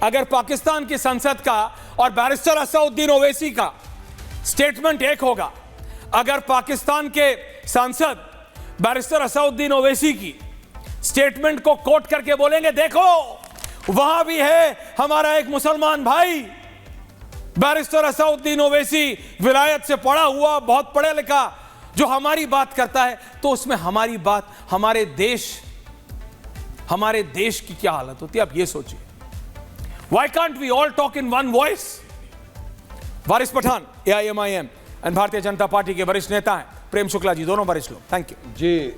अगर पाकिस्तान की संसद का और बैरिस्टर असदुद्दीन ओवैसी का स्टेटमेंट एक होगा, अगर पाकिस्तान के सांसद बैरिस्टर असदुद्दीन ओवैसी की स्टेटमेंट को कोट करके बोलेंगे, देखो वहां भी है हमारा एक मुसलमान भाई बैरिस्टर असदुद्दीन ओवैसी, विलायत से पढ़ा हुआ, बहुत पढ़ा लिखा, जो हमारी बात करता है, तो उसमें हमारी बात, हमारे देश की क्या हालत होती है, आप ये सोचिए। Why can't we all talk in one voice? Waris Pathan AIMIM and Bharatiya Janata party के वरिष्ठ नेता हैं, प्रेम शुक्ला जी, दोनों वरिष्ठ लोग। थैंक यू जी।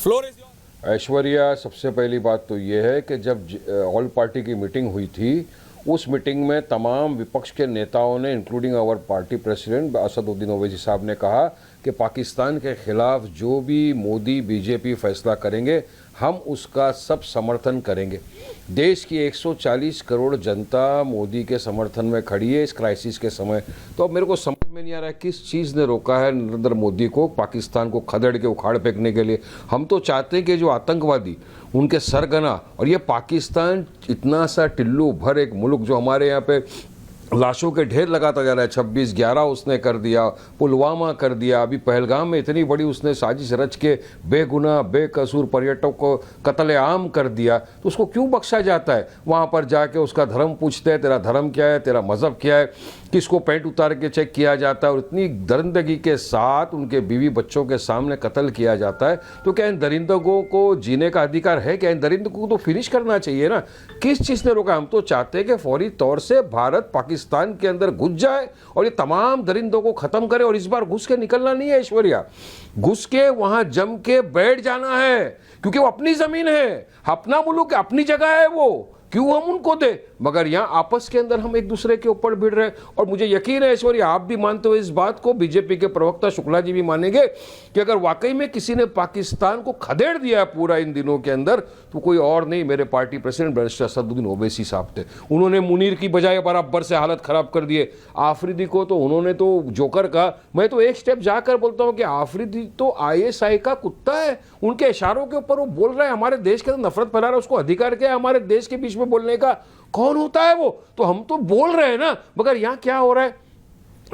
Floor is your. ऐश्वर्या, सबसे पहली बात तो ये है कि जब ऑल पार्टी की मीटिंग हुई थी, उस मीटिंग में तमाम विपक्ष के नेताओं ने, including our party president Asaduddin Owaisi साहब ने कहा कि पाकिस्तान के खिलाफ जो भी मोदी बीजेपी फैसला करेंगे, हम उसका सब समर्थन करेंगे। देश की 140 करोड़ जनता मोदी के समर्थन में खड़ी है इस क्राइसिस के समय। तो अब मेरे को समझ में नहीं आ रहा है किस चीज़ ने रोका है नरेंद्र मोदी को पाकिस्तान को खदेड़ के उखाड़ फेंकने के लिए। हम तो चाहते हैं कि जो आतंकवादी, उनके सरगना, और ये पाकिस्तान इतना सा टिल्लू भर एक मुल्क जो हमारे यहाँ पे लाशों के ढेर लगाता जा रहा है, 26/11 उसने कर दिया, पुलवामा कर दिया, अभी पहलगाम में इतनी बड़ी उसने साजिश रच के बेगुनाह बेकसूर पर्यटक को कत्लेआम कर दिया, तो उसको क्यों बख्शा जाता है? वहाँ पर जाके उसका धर्म पूछते हैं, तेरा धर्म क्या है, तेरा मज़हब क्या है, किसको पैंट उतार के चेक किया जाता है, और इतनी दरिंदगी के साथ उनके बीवी बच्चों के सामने कत्ल किया जाता है। तो क्या इन दरिंदों को जीने का अधिकार है? क्या इन दरिंदों को तो फिनिश करना चाहिए ना? किस चीज़ ने रोका? हम तो चाहते हैं कि फौरी तौर से भारत पाकिस्तान के अंदर घुस जाए और ये तमाम दरिंदों को खत्म करे, और इस बार घुस के निकलना नहीं है ऐश्वर्या, घुस के वहां जम के बैठ जाना है, क्योंकि वो अपनी जमीन है, अपना मुल्क, अपनी जगह है, वो क्यों हम उनको दे? मगर यहाँ आपस के अंदर हम एक दूसरे के ऊपर भिड़ रहे। और मुझे यकीन है ऐश्वर्या, आप भी मानते हो इस बात को, बीजेपी के प्रवक्ता शुक्ला जी भी मानेंगे कि अगर वाकई में किसी ने पाकिस्तान को खदेड़ दिया है पूरा इन दिनों के अंदर, तो कोई और नहीं, मेरे party president barrister Asaduddin Owaisi साहब थे। उन्होंने मुनीर की बजाय बराबर से हालत खराब कर दिए। आफरीदी को तो उन्होंने तो जोकर कहा। मैं तो एक स्टेप जाकर बोलता हूँ कि आफरीदी तो ISI का कुत्ता है, उनके इशारों के ऊपर वो बोल रहा है, हमारे देश के अंदर नफरत फैला रहा है, उसको अधिकार क्या है हमारे देश के बीच में बोलने का? कौन होता है वो? तो हम तो बोल रहे हैं ना, मगर यहां क्या हो रहा है?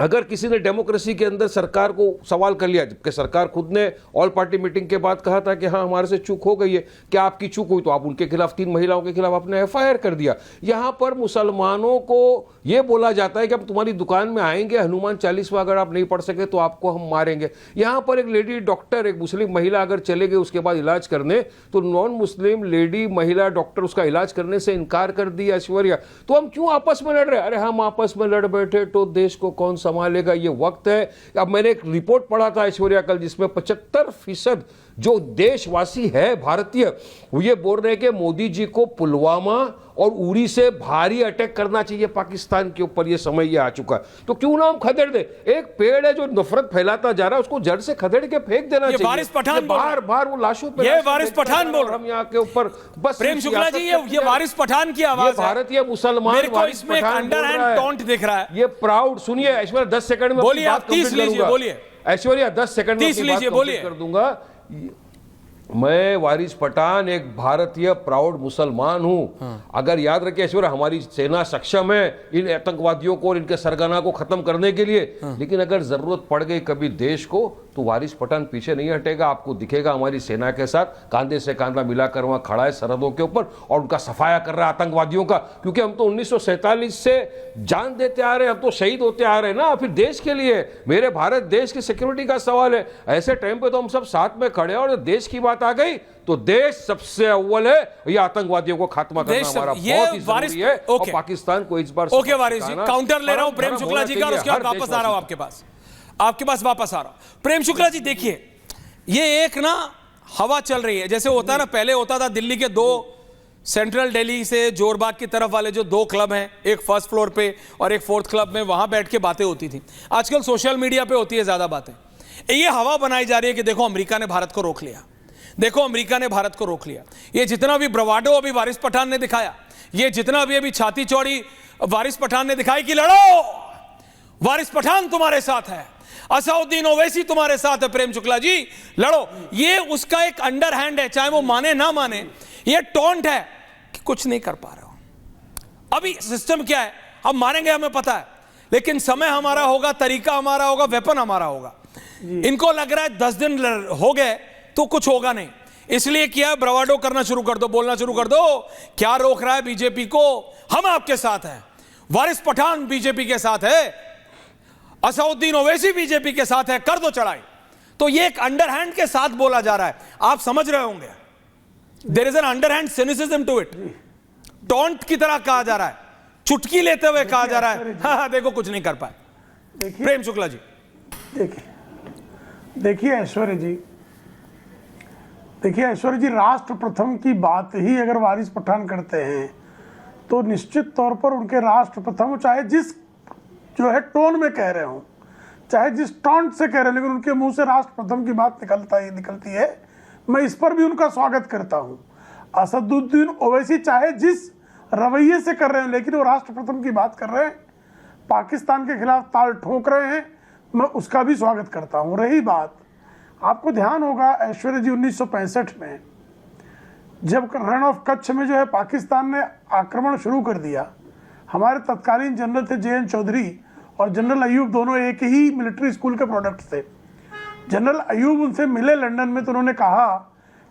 अगर किसी ने डेमोक्रेसी के अंदर सरकार को सवाल कर लिया, जबकि सरकार खुद ने ऑल पार्टी मीटिंग के बाद कहा था कि हाँ हमारे से चूक हो गई है, क्या आपकी चूक हुई? तो आप उनके खिलाफ 3 महिलाओं के खिलाफ आपने FIR कर दिया। यहां पर मुसलमानों को यह बोला जाता है कि अब तुम्हारी दुकान में आएंगे, हनुमान 40वां अगर आप नहीं पढ़ सके तो आपको हम मारेंगे। यहां पर एक लेडी डॉक्टर, एक मुस्लिम महिला अगर चले गई उसके बाद इलाज करने, तो नॉन मुस्लिम लेडी महिला डॉक्टर उसका इलाज करने से इनकार कर दिया ऐश्वर्या। तो हम क्यों आपस में लड़ रहे? अरे हम आपस में लड़ बैठे तो देश को कौन संभालेगा? ये वक्त है। अब मैंने एक रिपोर्ट पढ़ा था ऐश्वर्या कल, जिसमें 75% जो देशवासी है भारतीय, वो ये बोल रहे हैं कि मोदी जी को पुलवामा और उरी से भारी अटैक करना चाहिए पाकिस्तान के ऊपर। ये समय ये आ चुका है, तो क्यों ना हम खदेड़ दे? एक पेड़ है जो नफरत फैलाता जा रहा है, उसको जड़ से खदेड़ के फेंक देना चाहिए। वारिस पठान बार बार वो लाशों पे, ये वारिस पठान बोल रहे, हम यहाँ के ऊपर बस। प्रेम शुक्ला जी, ये वारिस पठान की आवाज है। भारतीय मुसलमान, मेरे को इसमें एक अंडरहैंड टॉन्ट दिख रहा है। ये प्राउड, सुनिए ऐश्वर्या, 10 सेकंड में बोलिए, आप 30 लीजिए, बोलिए ऐश्वर्या, 10 सेकंड में 30 लीजिए, बोलिए। कर दूंगा। मैं वारिस पठान एक भारतीय प्राउड मुसलमान हूं। अगर याद रखिए ऐश्वर्या, हमारी सेना सक्षम है इन आतंकवादियों को और इनके सरगना को खत्म करने के लिए, लेकिन अगर जरूरत पड़ गई कभी देश को, तो वारिस पठान पीछे नहीं हटेगा। आपको दिखेगा हमारी सेना के साथ कांधे से कांधा मिलाकर वहां खड़ा है सरहदों के ऊपर, और उनका सफाया कर रहा है आतंकवादियों का। क्योंकि हम तो 1947 से जान देते आ रहे हैं, हम तो शहीद होते आ रहे हैं ना, फिर देश के लिए। मेरे भारत देश की सिक्योरिटी का सवाल है। ऐसे टाइम पे तो हम सब साथ में खड़े हैं, और देश की बात आ गई तो देश सबसे अव्वल है। ये आतंकवादियों को खात्मा करना हमारा बहुत ही जरूरी है, और पाकिस्तान को इस बार। ओके वारिस जी, काउंटर ले रहा हूं प्रेम शुक्ला जी का, और उसके बाद वापस आ रहा हूं आपके पास वापस आ रहा हूं। प्रेम शुक्ला जी, देखिए ये एक ना हवा चल रही है, जैसे होता है ना, पहले होता था दिल्ली के 2 सेंट्रल दिल्ली से जोरबाग की तरफ वाले जो 2 क्लब हैं, एक फर्स्ट फ्लोर पे और एक 4th क्लब में, वहां बैठ के बातें होती थी। आजकल सोशल मीडिया पे होती है ज्यादा बातें। ये हवा बनाई जा रही है कि देखो अमेरिका ने भारत को रोक लिया, देखो अमेरिका ने भारत को रोक लिया। ये जितना भी ब्रवाडो अभी वारिस पठान ने दिखाया, ये जितना भी अभी छाती चौड़ी वारिस पठान ने दिखाई कि लड़ो, वारिस पठान तुम्हारे साथ है। असदुद्दीन ओवैसी तुम्हारे साथ है, प्रेम शुक्ला जी लड़ो। ये उसका एक अंडर हैंड है, चाहे वो माने ना माने, ये टॉन्ट है कि कुछ नहीं कर पा रहे हो। अभी सिस्टम क्या है, हम मारेंगे हमें पता है, लेकिन समय हमारा होगा, तरीका हमारा होगा, वेपन हमारा होगा। इनको लग रहा है 10 दिन हो गए तो कुछ होगा नहीं, इसलिए किया ब्रवाडो करना शुरू कर दो, बोलना शुरू कर दो। क्या रोक रहा है बीजेपी को? हम आपके साथ हैं, वारिस पठान बीजेपी के साथ है, असदुद्दीन ओवैसी बीजेपी के साथ है, कर दो चढ़ाई। तो ये एक अंडरहैंड के साथ बोला जा रहा है, आप समझ रहे होंगे। There is an underhand cynicism to it, taunt की तरह कहा जा रहा है, चुटकी लेते हुए कहा जा रहा है। हाँ, देखो कुछ नहीं कर पाए। प्रेम शुक्ला जी देखिए ऐश्वर्य जी, राष्ट्र प्रथम की बात ही अगर वारिस पठान करते हैं तो निश्चित तौर पर उनके राष्ट्र प्रथम, चाहे जिस जो है टोन में कह रहे हो, चाहे जिस टॉन्ट से कह रहे हो, लेकिन उनके मुंह से राष्ट्र प्रथम की बात निकलती है। मैं इस पर भी उनका स्वागत करता हूं। असदुद्दीन ओवैसी चाहे जिस रवैये से कर रहे हैं, लेकिन वो राष्ट्र प्रथम की बात कर रहे हैं, पाकिस्तान के खिलाफ ताल ठोक रहे हैं, मैं उसका भी स्वागत करता हूं। रही बात, आपको ध्यान होगा ऐश्वर्य जी, 1965 में जब रण ऑफ कच्छ में जो है पाकिस्तान ने आक्रमण शुरू कर दिया, हमारे तत्कालीन जनरल थे JN चौधरी और जनरल अयूब, दोनों एक ही मिलिट्री स्कूल के प्रोडक्ट थे। जनरल अयूब उनसे मिले लंदन में, तो उन्होंने कहा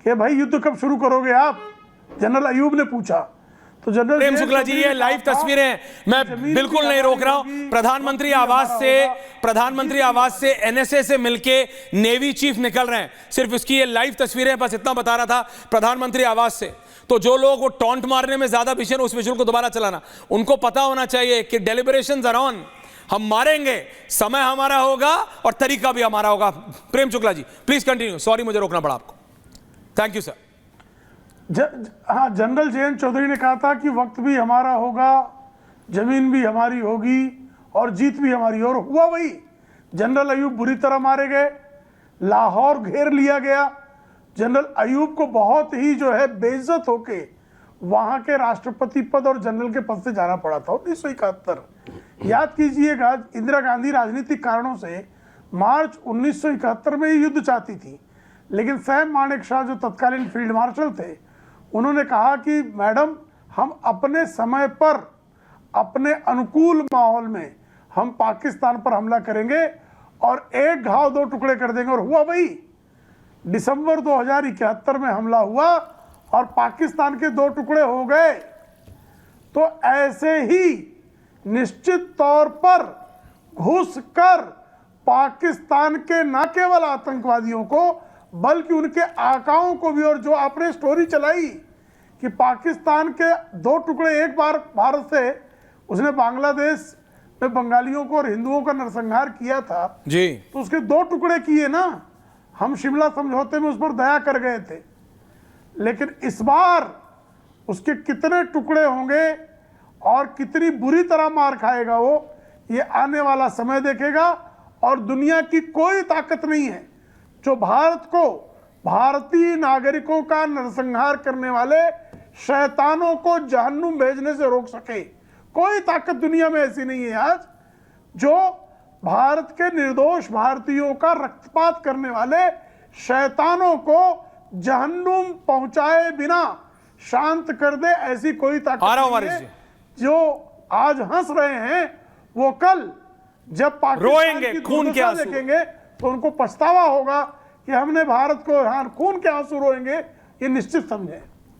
कि भाई युद्ध कब शुरू करोगे आप? जनरल अयूब ने पूछा तो जनरल प्रेम शुक्ला जी, ये लाइव तस्वीरें हैं, मैं बिल्कुल नहीं रोक रहा हूं। प्रधानमंत्री आवास से NSA से मिलके नेवी चीफ निकल रहे हैं, सिर्फ इसकी ये लाइव तस्वीरें, बस इतना बता रहा था। प्रधानमंत्री आवास से तो जो लोग वो टॉन्ट मारने में ज्यादा विषय, उस विजुअल को दोबारा चलाना, उनको पता होना चाहिए कि डेलिब्रेशंस आर ऑन, हम मारेंगे, समय हमारा होगा और तरीका भी हमारा होगा। Prem Shukla ji please continue, sorry मुझे रोकना पड़ा आपको। Thank you sir. हाँ, जनरल JN चौधरी ने कहा था कि वक्त भी हमारा होगा, जमीन भी हमारी होगी और जीत भी हमारी, और हुआ वही। जनरल अयूब बुरी तरह मारे गए, लाहौर घेर लिया गया, जनरल अयूब को बहुत ही जो है बेइज्जत होके वहां के राष्ट्रपति पद और जनरल के पद से जाना पड़ा था 1971। याद कीजिएगा, इंदिरा गांधी राजनीतिक कारणों से मार्च 1971 में युद्ध चाहती थी, लेकिन सैम मानेक शॉ जो तत्कालीन फील्ड मार्शल थे, उन्होंने कहा कि मैडम, हम अपने समय पर, अपने अनुकूल माहौल में हम पाकिस्तान पर हमला करेंगे और एक घाव दो टुकड़े कर देंगे। और हुआ वही, दिसंबर 2071 में हमला हुआ और पाकिस्तान के 2 टुकड़े हो गए। तो ऐसे ही निश्चित तौर पर घुसकर पाकिस्तान के न केवल आतंकवादियों को बल्कि उनके आकाओं को भी, और जो आपने स्टोरी चलाई कि पाकिस्तान के 2 टुकड़े, एक बार भारत से उसने बांग्लादेश में बंगालियों को और हिंदुओं का नरसंहार किया था जी, तो उसके 2 टुकड़े किए ना, हम शिमला समझौते में उस पर दया कर गए थे, लेकिन इस बार उसके कितने टुकड़े होंगे और कितनी बुरी तरह मार खाएगा वो, ये आने वाला समय देखेगा। और दुनिया की कोई ताकत नहीं है जो भारत को, भारतीय नागरिकों का नरसंहार करने वाले शैतानों को जहन्नुम भेजने से रोक सके। कोई ताकत दुनिया में ऐसी नहीं है आज जो भारत के निर्दोष भारतीयों का रक्तपात करने वाले शैतानों को जहन्नुम पहुंचाए बिना शांत कर दे। ऐसी कोई ताकत नहीं है। जो आज हंस रहे हैं वो कल जब पाकिस्तान की खून के आंसू देखेंगे तो उनको पछतावा होगा कि हमने भारत को, हाँ, खून के आंसू रोएंगे, ये निश्चित समझें।